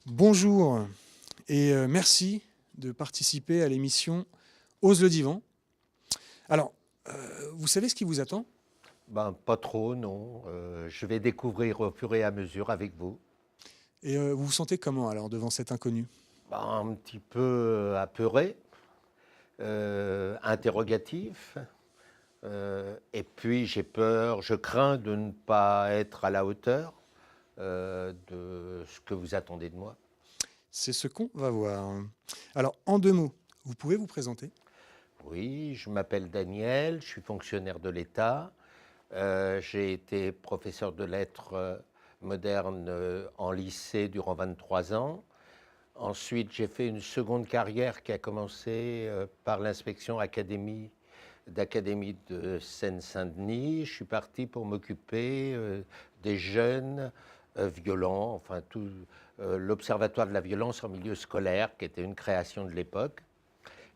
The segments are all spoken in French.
Bonjour et merci de participer à l'émission Ose le divan. Alors, vous savez ce qui vous attend ? Pas trop, non. Je vais découvrir au fur et à mesure avec vous. Et vous vous sentez comment alors devant cet inconnu ? Un petit peu apeuré, interrogatif. Et puis j'ai peur, je crains de ne pas être à la hauteur de ce que vous attendez de moi. C'est ce qu'on va voir. Alors, en 2 mots, vous pouvez vous présenter ? Oui, je m'appelle Daniel, je suis fonctionnaire de l'État. J'ai été professeur de lettres modernes en lycée durant 23 ans. Ensuite, j'ai fait une seconde carrière qui a commencé par l'inspection d'académie de Seine-Saint-Denis. Je suis parti pour m'occuper des jeunes violents, enfin tout l'Observatoire de la violence en milieu scolaire, qui était une création de l'époque.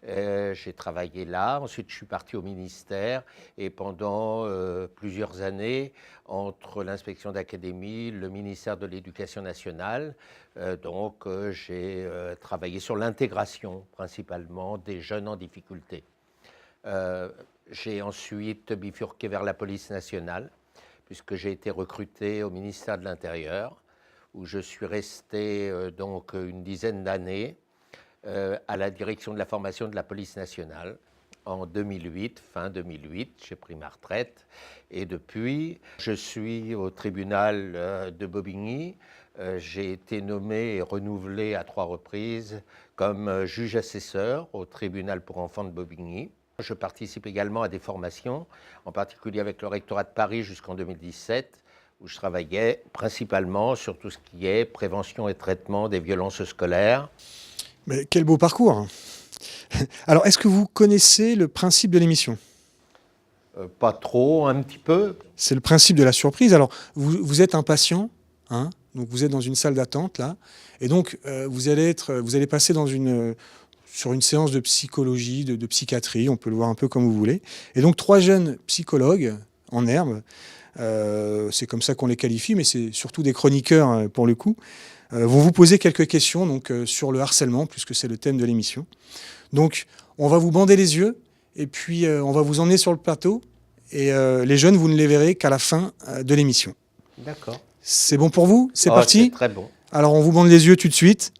J'ai travaillé là, ensuite je suis parti au ministère et pendant plusieurs années, entre l'inspection d'académie, le ministère de l'Éducation nationale, j'ai travaillé sur l'intégration principalement des jeunes en difficulté. J'ai ensuite bifurqué vers la police nationale, puisque j'ai été recruté au ministère de l'Intérieur, où je suis resté une dizaine d'années à la direction de la formation de la police nationale. En 2008, fin 2008, j'ai pris ma retraite et depuis, je suis au tribunal de Bobigny. J'ai été nommé et renouvelé à 3 reprises comme juge assesseur au tribunal pour enfants de Bobigny. Je participe également à des formations, en particulier avec le rectorat de Paris jusqu'en 2017, où je travaillais principalement sur tout ce qui est prévention et traitement des violences scolaires. Mais quel beau parcours ! Alors, est-ce que vous connaissez le principe de l'émission ? Pas trop, un petit peu. C'est le principe de la surprise. Alors, vous êtes un patient, hein, donc vous êtes dans une salle d'attente, là, et donc vous allez passer sur une séance de psychologie, de psychiatrie, on peut le voir un peu comme vous voulez. Et donc, 3 jeunes psychologues en herbe, c'est comme ça qu'on les qualifie, mais c'est surtout des chroniqueurs pour le coup, vont vous poser quelques questions donc, sur le harcèlement, puisque c'est le thème de l'émission. Donc, on va vous bander les yeux, et puis on va vous emmener sur le plateau, et les jeunes, vous ne les verrez qu'à la fin de l'émission. D'accord. C'est bon pour vous ? C'est parti ? C'est très bon. Alors, on vous bande les yeux tout de suite.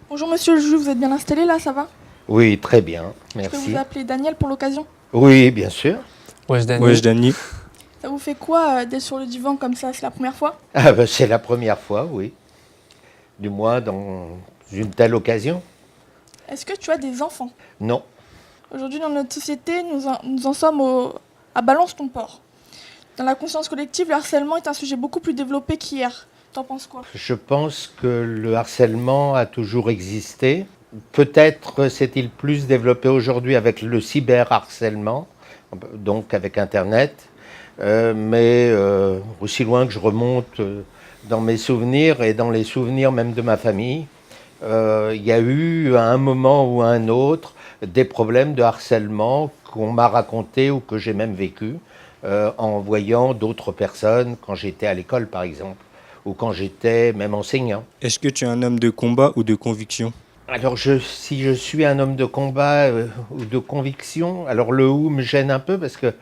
Bonjour monsieur le juge, vous êtes bien installé là, ça va ? Oui, très bien, Je peux merci. vous appeler Daniel pour l'occasion ? Oui, bien sûr. Wesh Dani. Ça vous fait quoi d'être sur le divan comme ça ? C'est la première fois ? C'est la première fois, oui. Du moins dans une telle occasion. Est-ce que tu as des enfants ? Non. Aujourd'hui dans notre société, nous en sommes à balance ton porc. Dans la conscience collective, le harcèlement est un sujet beaucoup plus développé qu'hier. T'en penses quoi ? Je pense que le harcèlement a toujours existé. Peut-être s'est-il plus développé aujourd'hui avec le cyberharcèlement, donc avec Internet. Mais aussi loin que je remonte dans mes souvenirs et dans les souvenirs même de ma famille, il y a eu à un moment ou à un autre des problèmes de harcèlement qu'on m'a raconté ou que j'ai même vécu en voyant d'autres personnes quand j'étais à l'école par exemple, ou quand j'étais même enseignant. Est-ce que tu es un homme de combat ou de conviction ? Alors, si je suis un homme de combat ou de conviction, alors le ou me gêne un peu parce que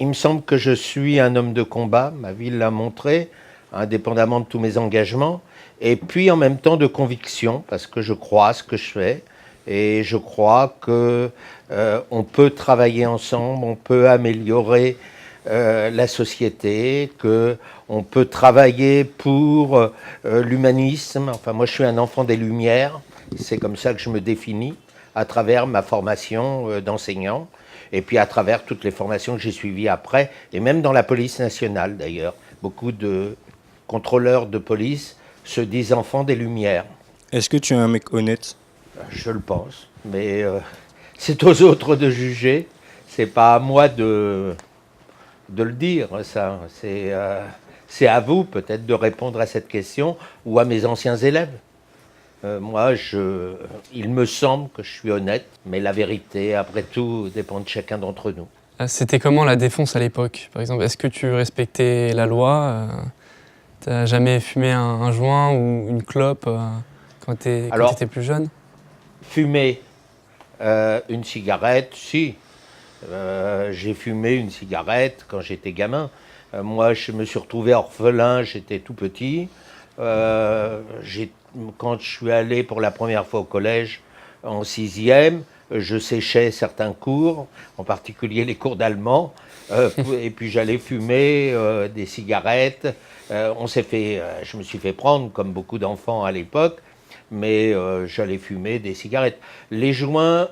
il me semble que je suis un homme de combat, ma vie l'a montré, indépendamment de tous mes engagements, et puis en même temps de conviction, parce que je crois à ce que je fais, et je crois que on peut travailler ensemble, on peut améliorer la société, qu'on peut travailler pour l'humanisme. Enfin, moi, je suis un enfant des Lumières. C'est comme ça que je me définis, à travers ma formation d'enseignant, et puis à travers toutes les formations que j'ai suivies après, et même dans la police nationale, d'ailleurs. Beaucoup de contrôleurs de police se disent enfants des Lumières. Est-ce que tu es un mec honnête? Je le pense, mais c'est aux autres de juger. C'est pas à moi de le dire, ça. C'est à vous peut-être de répondre à cette question ou à mes anciens élèves. Moi, il me semble que je suis honnête, mais la vérité, après tout, dépend de chacun d'entre nous. C'était comment la défense à l'époque, par exemple? Est-ce que tu respectais la loi? T'as jamais fumé un joint ou une clope quand t'étais plus jeune? Fumer une cigarette, si. J'ai fumé une cigarette quand j'étais gamin. Moi, je me suis retrouvé orphelin, j'étais tout petit. Quand je suis allé pour la première fois au collège, en 6e, je séchais certains cours, en particulier les cours d'allemand, et puis j'allais fumer des cigarettes. Je me suis fait prendre, comme beaucoup d'enfants à l'époque, mais j'allais fumer des cigarettes. Les joints,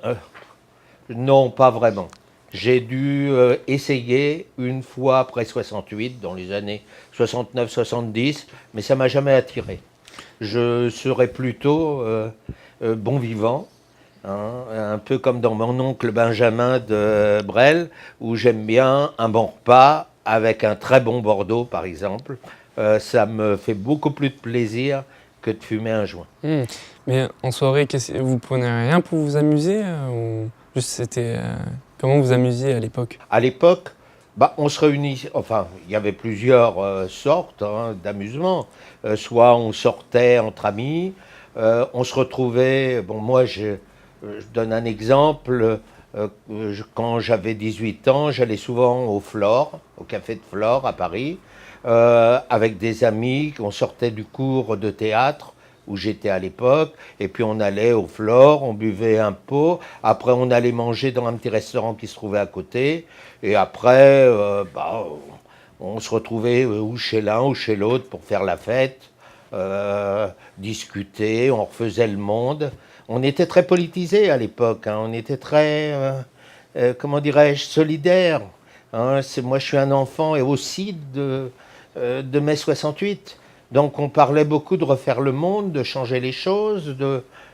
non, pas vraiment. J'ai dû essayer une fois après 68, dans les années 69-70, mais ça ne m'a jamais attiré. Je serais plutôt bon vivant, hein, un peu comme dans mon oncle Benjamin de Brel, où j'aime bien un bon repas avec un très bon Bordeaux, par exemple. Ça me fait beaucoup plus de plaisir que de fumer un joint. Mais en soirée, vous prenez rien pour vous amuser ou juste c'était comment vous amusiez à l'époque? À l'époque, on se réunit, enfin, il y avait plusieurs sortes d'amusement. Soit on sortait entre amis, on se retrouvait. Bon, moi, je donne un exemple. Quand j'avais 18 ans, j'allais souvent au Flore, au café de Flore à Paris, avec des amis. On sortait du cours de théâtre où j'étais à l'époque, et puis on allait au Flore, on buvait un pot, après on allait manger dans un petit restaurant qui se trouvait à côté, et après on se retrouvait ou chez l'un ou chez l'autre pour faire la fête, discuter, on refaisait le monde. On était très politisés à l'époque, hein, on était très, comment dirais-je, solidaires. Hein, moi je suis un enfant et aussi de mai 68. Donc on parlait beaucoup de refaire le monde, de changer les choses,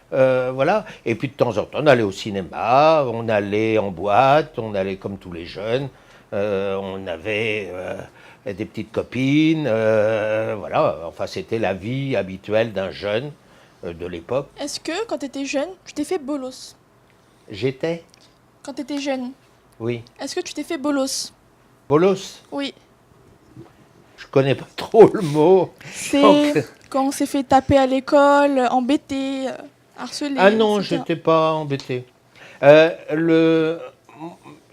voilà. Et puis de temps en temps, on allait au cinéma, on allait en boîte, on allait comme tous les jeunes. On avait des petites copines, voilà. Enfin, c'était la vie habituelle d'un jeune de l'époque. Est-ce que, quand tu étais jeune, tu t'es fait bolos? J'étais? Quand tu étais jeune, Oui. est-ce que tu t'es fait bolos? Bolos? Oui. Je connais pas trop le mot. C'est quand on s'est fait taper à l'école, embêté, harcelé. Ah non, etc. j'étais pas embêté.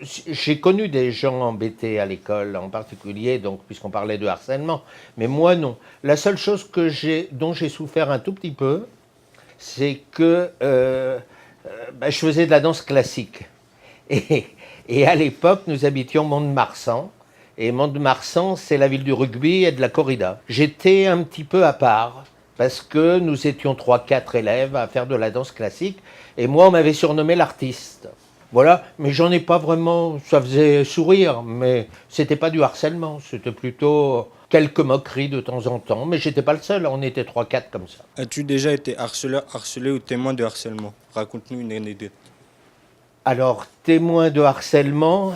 J'ai connu des gens embêtés à l'école, en particulier, donc puisqu'on parlait de harcèlement. Mais moi, non. La seule chose dont j'ai souffert un tout petit peu, c'est que je faisais de la danse classique. Et à l'époque, nous habitions Mont-de-Marsan. Et Mont-de-Marsan, c'est la ville du rugby et de la corrida. J'étais un petit peu à part, parce que nous étions 3-4 élèves à faire de la danse classique, et moi, on m'avait surnommé l'artiste. Voilà, mais j'en ai pas vraiment, ça faisait sourire, mais c'était pas du harcèlement, c'était plutôt quelques moqueries de temps en temps, mais j'étais pas le seul, on était 3-4 comme ça. As-tu déjà été harceleur, harcelé ou témoin de harcèlement? Raconte-nous une anecdote. Alors, témoin de harcèlement,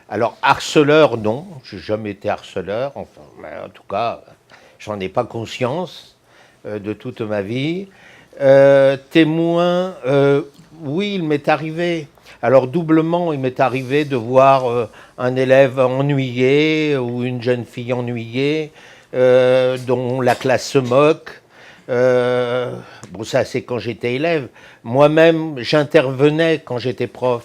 alors harceleur, non, j'ai jamais été harceleur, enfin, mais en tout cas, j'en ai pas conscience de toute ma vie. Témoin, oui, il m'est arrivé. Alors doublement, il m'est arrivé de voir un élève ennuyé ou une jeune fille ennuyée dont la classe se moque. Bon, ça, c'est quand j'étais élève. Moi-même, j'intervenais quand j'étais prof.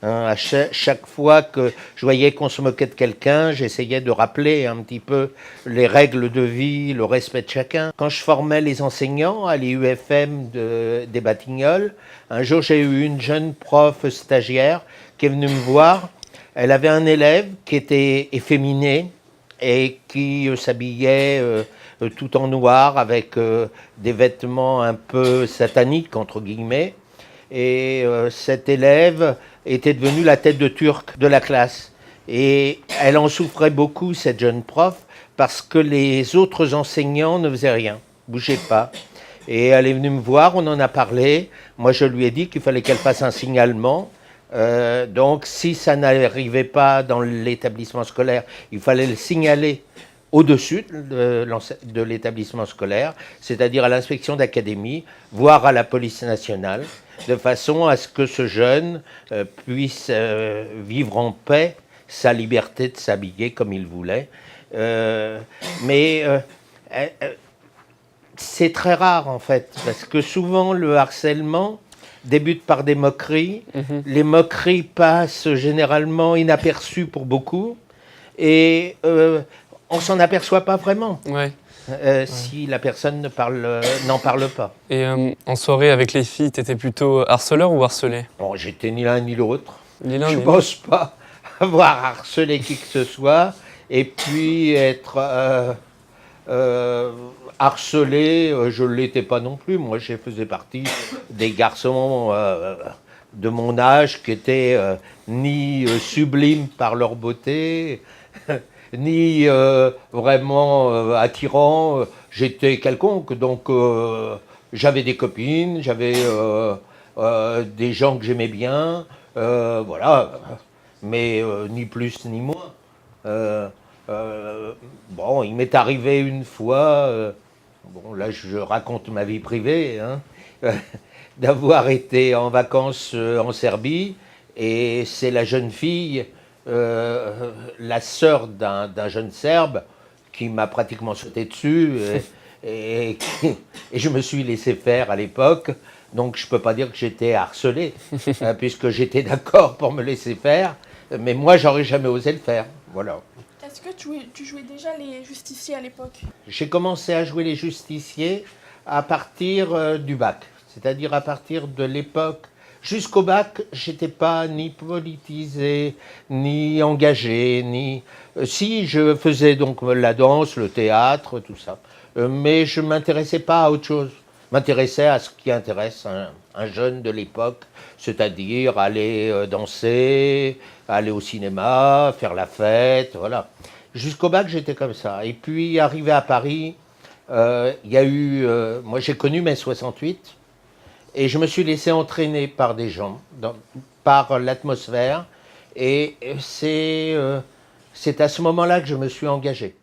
Hein, à chaque fois que je voyais qu'on se moquait de quelqu'un, j'essayais de rappeler un petit peu les règles de vie, le respect de chacun. Quand je formais les enseignants à l'IUFM des Batignolles, un jour j'ai eu une jeune prof stagiaire qui est venue me voir. Elle avait un élève qui était efféminé et qui s'habillait tout en noir avec des vêtements un peu sataniques, entre guillemets. Et cet élève était devenu la tête de turc de la classe. Et elle en souffrait beaucoup, cette jeune prof, parce que les autres enseignants ne faisaient rien, bougeaient pas. Et elle est venue me voir, on en a parlé. Moi, je lui ai dit qu'il fallait qu'elle fasse un signalement. Donc, si ça n'arrivait pas dans l'établissement scolaire, il fallait le signaler au-dessus de l'établissement scolaire, c'est-à-dire à l'inspection d'académie, voire à la police nationale, de façon à ce que ce jeune puisse vivre en paix sa liberté de s'habiller comme il voulait. Mais c'est très rare en fait, parce que souvent le harcèlement débute par des moqueries. Les moqueries passent généralement inaperçues pour beaucoup, et on s'en aperçoit pas vraiment. Ouais. Si la personne n'en parle pas. Et en soirée avec les filles, t'étais plutôt harceleur ou harcelé? Bon, j'étais ni l'un ni l'autre. Ni l'un Je ni ne l'autre. pense pas avoir harcelé qui que ce soit, et puis être harcelé, je ne l'étais pas non plus. Moi, je faisais partie des garçons de mon âge qui étaient ni sublimes par leur beauté, ni vraiment attirants. J'étais quelconque, donc j'avais des copines, j'avais des gens que j'aimais bien, voilà, mais ni plus ni moins. Bon, il m'est arrivé une fois, bon là je raconte ma vie privée, hein, d'avoir été en vacances en Serbie, et c'est la jeune fille, la sœur d'un jeune Serbe, qui m'a pratiquement sauté dessus, et je me suis laissé faire à l'époque. Donc je ne peux pas dire que j'étais harcelé, puisque j'étais d'accord pour me laisser faire, mais moi j'aurais jamais osé le faire. Voilà. Est-ce que tu jouais déjà les justiciers à l'époque? J'ai commencé à jouer les justiciers à partir du bac, c'est-à-dire à partir de l'époque. Jusqu'au bac, j'étais pas ni politisé, ni engagé, ni... si, je faisais donc la danse, le théâtre, tout ça. Mais je ne m'intéressais pas à autre chose. Je m'intéressais à ce qui intéresse un jeune de l'époque, c'est-à-dire aller danser, aller au cinéma, faire la fête, voilà. Jusqu'au bac, j'étais comme ça. Et puis, arrivé à Paris, il y a eu... moi, j'ai connu mai 68. Et je me suis laissé entraîner par des gens, par l'atmosphère. Et c'est à ce moment-là que je me suis engagé.